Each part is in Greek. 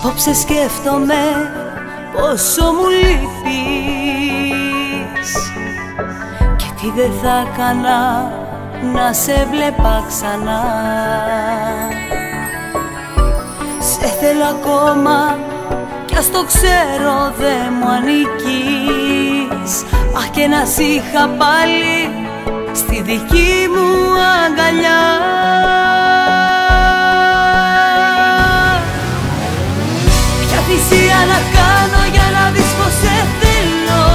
Απόψε σκέφτομαι πόσο μου λείπεις και τι δεν θα έκανα να σε βλέπα ξανά. Σε θέλω ακόμα κι ας το ξέρω δεν μου ανήκεις. Αχ, και να σ' είχα πάλι στη δική μου αγκαλιά. Ποια θυσία να κάνω για να δεις πως σε θέλω.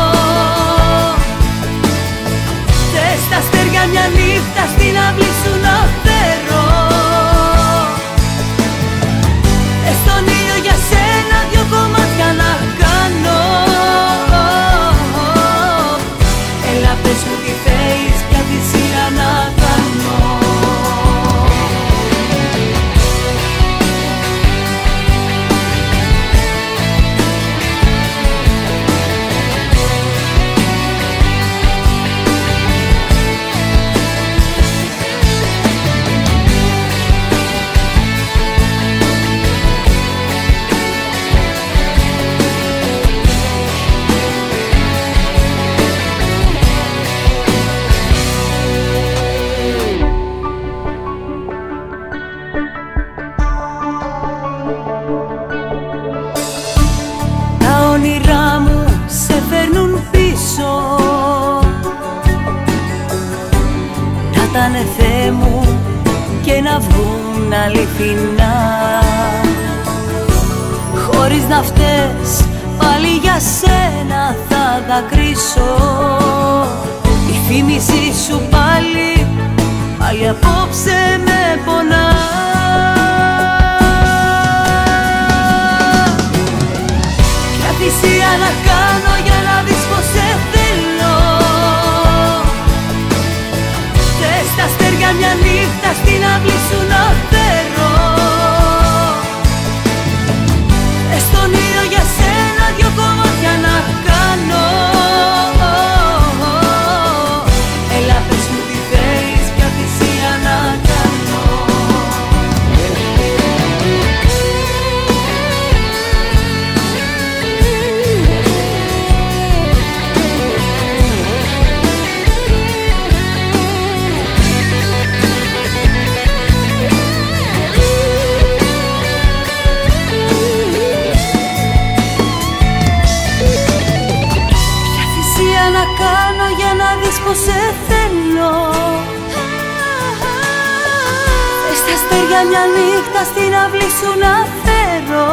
Θες τα αστέρια μια νύχτα στην αυλή σου να φέρω. Θες τον ήλιο για σένα δυο κομμάτια να κάνω. Έλα πες μου τι θέλεις, ποια θυσία να κάνω. Ήτανε Θεέ μου και να βγουν αληθινά, χωρίς να φταίς πάλι για σένα θα δακρύσω. Η θύμηση σου πάλι απόψε με πονά. Ποια θυσία να κάνω για να δεις πως σε θέλω. Θες τα αστέρια μια νύχτα στην αυλή σου να φέρω. Θες τον ήλιο για σένα δυο κομμάτια να κάνω. Έλα πες μου τι θέλεις, ποια θυσία να κάνω. Να κάνω για να δεις πως σε θέλω. Θες τα αστέρια μια νύχτα στην αυλή σου να φέρω.